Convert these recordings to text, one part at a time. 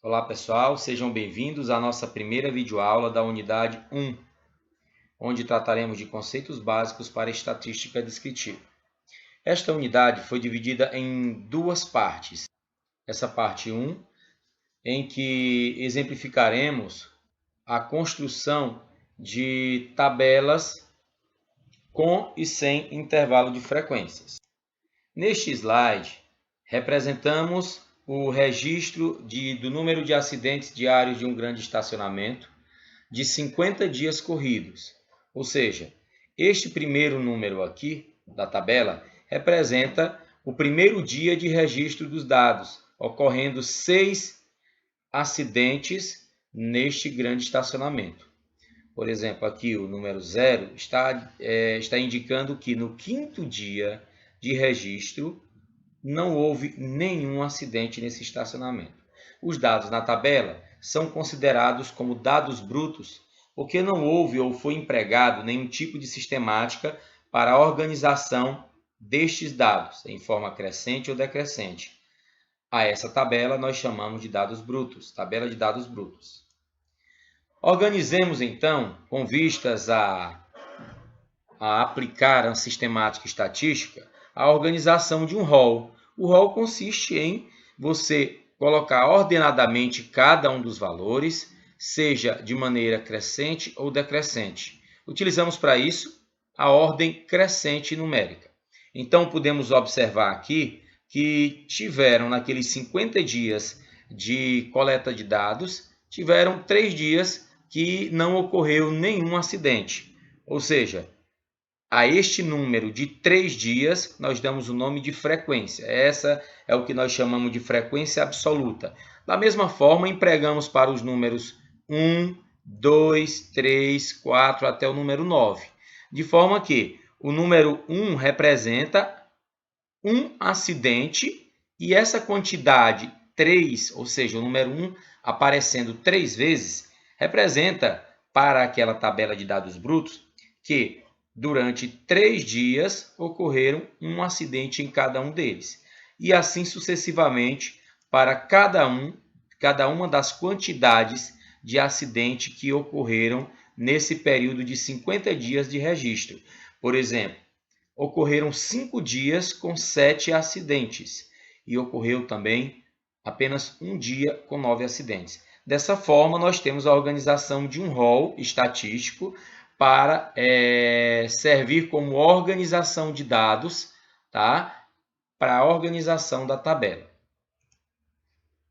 Olá pessoal, sejam bem-vindos à nossa primeira videoaula da unidade 1, onde trataremos de conceitos básicos para estatística descritiva. Esta unidade foi dividida em duas partes. Essa parte 1, em que exemplificaremos a construção de tabelas com e sem intervalo de frequências. Neste slide, representamos o registro do número de acidentes diários de um grande estacionamento de 50 dias corridos. Ou seja, este primeiro número aqui da tabela representa o primeiro dia de registro dos dados, ocorrendo 6 acidentes neste grande estacionamento. Por exemplo, aqui o número 0 está indicando que no quinto dia de registro não houve nenhum acidente nesse estacionamento. Os dados na tabela são considerados como dados brutos porque não houve ou foi empregado nenhum tipo de sistemática para a organização destes dados em forma crescente ou decrescente. A essa tabela nós chamamos de dados brutos, tabela de dados brutos. Organizemos então, com vistas a aplicar a sistemática estatística, a organização de um rol. O rol consiste em você colocar ordenadamente cada um dos valores, seja de maneira crescente ou decrescente. Utilizamos para isso a ordem crescente numérica. Então, podemos observar aqui que tiveram, naqueles 50 dias de coleta de dados, tiveram 3 dias que não ocorreu nenhum acidente. Ou seja, a este número de 3 dias, nós damos o nome de frequência. Essa é o que nós chamamos de frequência absoluta. Da mesma forma, empregamos para os números 1, 2, 3, 4 até o número 9. De forma que o número 1 representa um acidente e essa quantidade 3, ou seja, o número 1 aparecendo 3 vezes, representa para aquela tabela de dados brutos que durante 3 dias ocorreram um acidente em cada um deles. E assim sucessivamente para cada uma das quantidades de acidente que ocorreram nesse período de 50 dias de registro. Por exemplo, ocorreram 5 dias com 7 acidentes e ocorreu também apenas um dia com 9 acidentes. Dessa forma, nós temos a organização de um rol estatístico para servir como organização de dados, tá? Para a organização da tabela.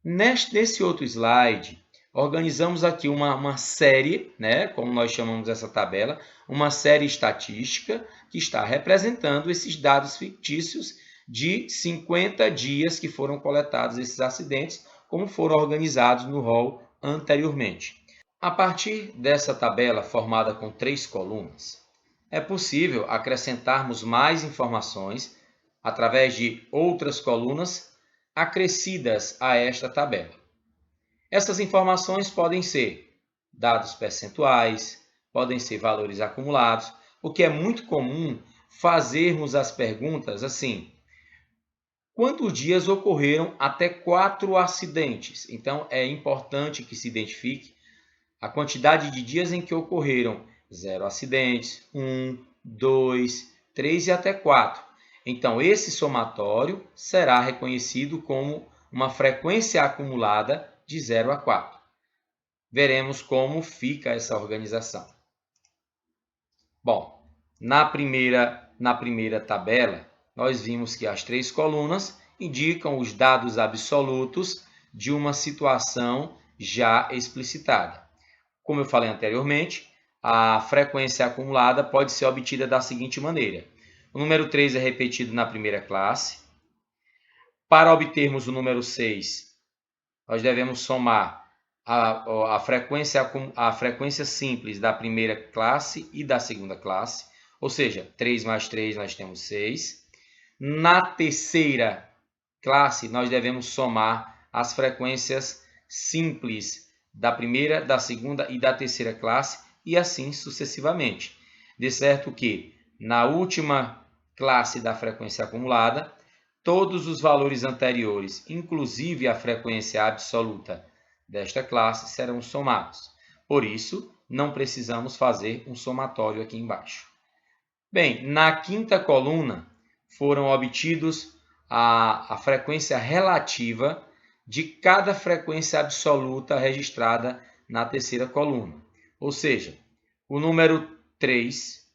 Nesse outro slide, organizamos aqui uma série, né, como nós chamamos essa tabela, uma série estatística que está representando esses dados fictícios de 50 dias que foram coletados esses acidentes, como foram organizados no rol anteriormente. A partir dessa tabela formada com 3 colunas, é possível acrescentarmos mais informações através de outras colunas acrescidas a esta tabela. Essas informações podem ser dados percentuais, podem ser valores acumulados, o que é muito comum fazermos as perguntas assim: quantos dias ocorreram até 4 acidentes? Então, é importante que se identifique a quantidade de dias em que ocorreram 0 acidentes, 1, 2, 3 e até 4. Então, esse somatório será reconhecido como uma frequência acumulada de 0 a 4. Veremos como fica essa organização. Bom, na primeira tabela, nós vimos que as 3 colunas indicam os dados absolutos de uma situação já explicitada. Como eu falei anteriormente, a frequência acumulada pode ser obtida da seguinte maneira. O número 3 é repetido na primeira classe. Para obtermos o número 6, nós devemos somar a frequência simples da primeira classe e da segunda classe. Ou seja, 3 mais 3 nós temos 6. Na terceira classe, nós devemos somar as frequências simples da primeira, da segunda e da terceira classe, e assim sucessivamente. De certo que, na última classe da frequência acumulada, todos os valores anteriores, inclusive a frequência absoluta desta classe serão somados. Por isso, não precisamos fazer um somatório aqui embaixo. Bem, na quinta coluna foram obtidos a frequência relativa de cada frequência absoluta registrada na terceira coluna. Ou seja, o número 3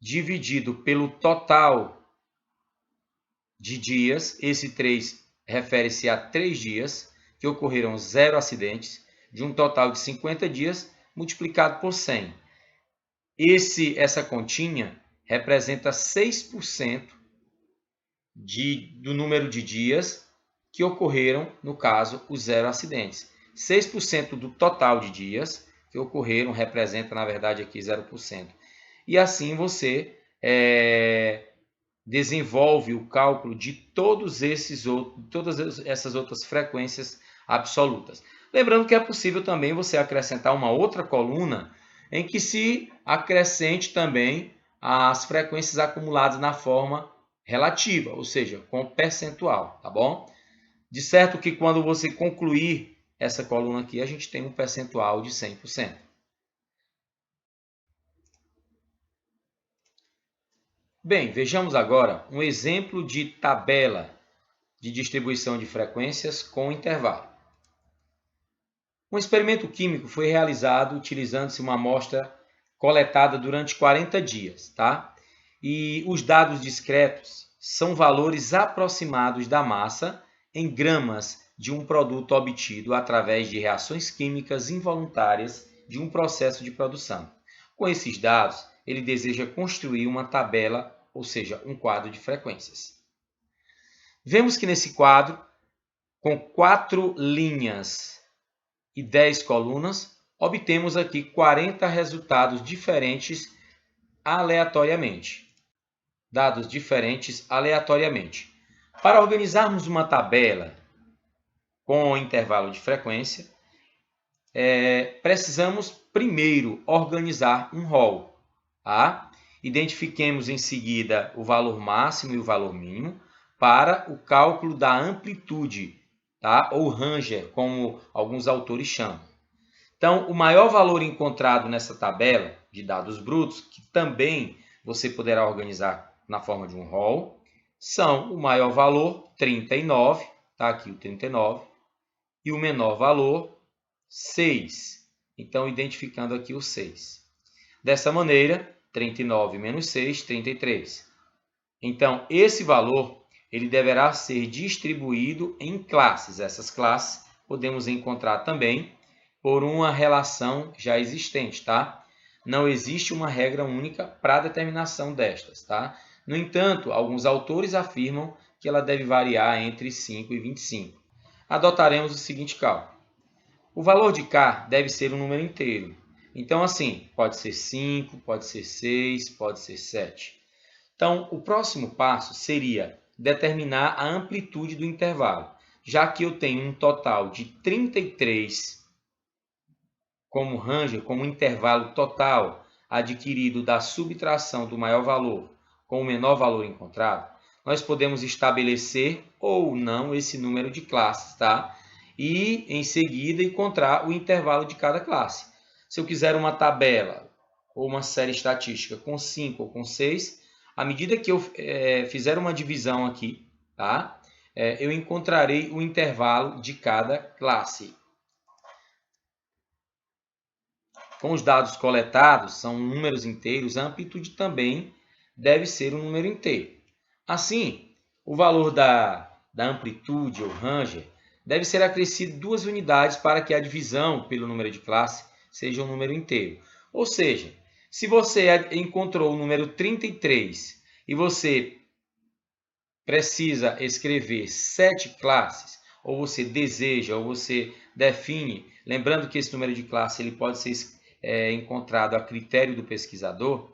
dividido pelo total de dias, esse 3 refere-se a 3 dias, que ocorreram 0 acidentes, de um total de 50 dias, multiplicado por 100. Essa continha representa 6% do número de dias que ocorreram, no caso, os 0 acidentes. 6% do total de dias que ocorreram representa, na verdade, aqui 0%. E assim você desenvolve o cálculo de todas essas outras frequências absolutas. Lembrando que é possível também você acrescentar uma outra coluna em que se acrescente também as frequências acumuladas na forma relativa, ou seja, com percentual, tá bom? De certo que quando você concluir essa coluna aqui, a gente tem um percentual de 100%. Bem, vejamos agora um exemplo de tabela de distribuição de frequências com intervalo. Um experimento químico foi realizado utilizando-se uma amostra coletada durante 40 dias, tá? E os dados discretos são valores aproximados da massa em gramas de um produto obtido através de reações químicas involuntárias de um processo de produção. Com esses dados, ele deseja construir uma tabela, ou seja, um quadro de frequências. Vemos que nesse quadro, com 4 linhas e 10 colunas, obtemos aqui 40 resultados diferentes aleatoriamente. Dados diferentes aleatoriamente. Para organizarmos uma tabela com intervalo de frequência, precisamos primeiro organizar um rol. Tá? Identifiquemos em seguida o valor máximo e o valor mínimo para o cálculo da amplitude, tá? Ou ranger, como alguns autores chamam. Então, o maior valor encontrado nessa tabela de dados brutos, que também você poderá organizar na forma de um rol, são o maior valor, 39, tá aqui o 39, e o menor valor, 6. Então, identificando aqui o 6. Dessa maneira, 39 menos 6, 33. Então, esse valor ele deverá ser distribuído em classes. Essas classes podemos encontrar também por uma relação já existente, tá? Não existe uma regra única para a determinação destas, tá? No entanto, alguns autores afirmam que ela deve variar entre 5 e 25. Adotaremos o seguinte cálculo. O valor de K deve ser um número inteiro. Então, assim, pode ser 5, pode ser 6, pode ser 7. Então, o próximo passo seria determinar a amplitude do intervalo, já que eu tenho um total de 33 como ranger, como intervalo total adquirido da subtração do maior valor com o menor valor encontrado, nós podemos estabelecer ou não esse número de classes, tá? E, em seguida, encontrar o intervalo de cada classe. Se eu quiser uma tabela ou uma série estatística com 5 ou com 6, à medida que eu fizer uma divisão aqui, tá? Eu encontrarei o intervalo de cada classe. Com os dados coletados, são números inteiros, a amplitude também deve ser um número inteiro. Assim, o valor da amplitude ou ranger deve ser acrescido 2 unidades para que a divisão pelo número de classe seja um número inteiro. Ou seja, se você encontrou o número 33 e você precisa escrever 7 classes, ou você deseja, ou você define, lembrando que esse número de classe ele pode ser encontrado a critério do pesquisador,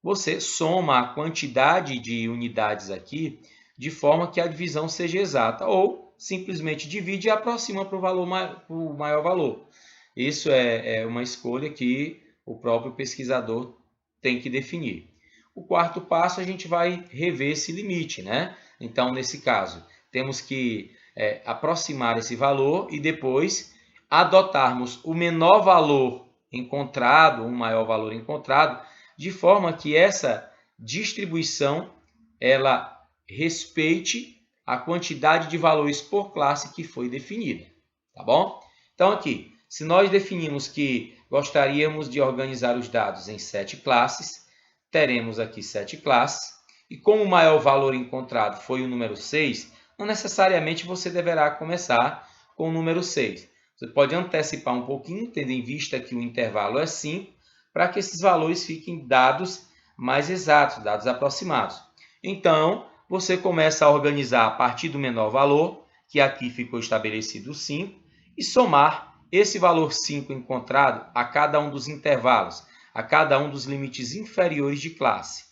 você soma a quantidade de unidades aqui de forma que a divisão seja exata, ou simplesmente divide e aproxima para o maior valor. Isso é uma escolha que o próprio pesquisador tem que definir. O quarto passo, a gente vai rever esse limite, né? Então, nesse caso, temos que aproximar esse valor e depois adotarmos o menor valor encontrado, um maior valor encontrado, de forma que essa distribuição ela respeite a quantidade de valores por classe que foi definida, tá bom? Então aqui, se nós definimos que gostaríamos de organizar os dados em 7 classes, teremos aqui 7 classes, e como o maior valor encontrado foi o número 6, não necessariamente você deverá começar com o número 6. Você pode antecipar um pouquinho, tendo em vista que o intervalo é 5, para que esses valores fiquem dados mais exatos, dados aproximados. Então, você começa a organizar a partir do menor valor, que aqui ficou estabelecido 5, e somar esse valor 5 encontrado a cada um dos intervalos, a cada um dos limites inferiores de classe.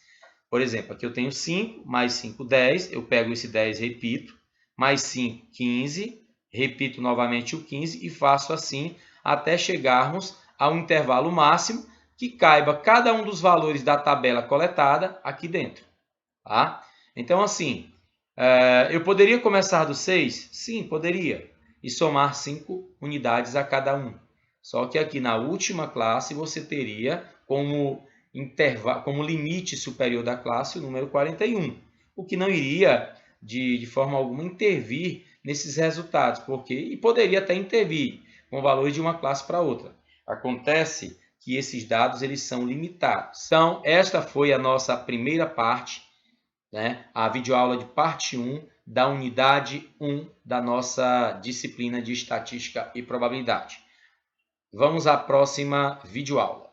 Por exemplo, aqui eu tenho 5, mais 5, 10, eu pego esse 10 e repito, mais 5, 15, repito novamente o 15 e faço assim até chegarmos ao intervalo máximo que caiba cada um dos valores da tabela coletada aqui dentro. Tá? Então, assim, eu poderia começar do 6? Sim, poderia. E somar 5 unidades a cada um. Só que aqui na última classe você teria como limite superior da classe o número 41, o que não iria de forma alguma intervir nesses resultados, e poderia até intervir com valores de uma classe para outra. Acontece que esses dados eles são limitados. Então, esta foi a nossa primeira parte, né? A videoaula de parte 1 da unidade 1 da nossa disciplina de Estatística e Probabilidade. Vamos à próxima videoaula.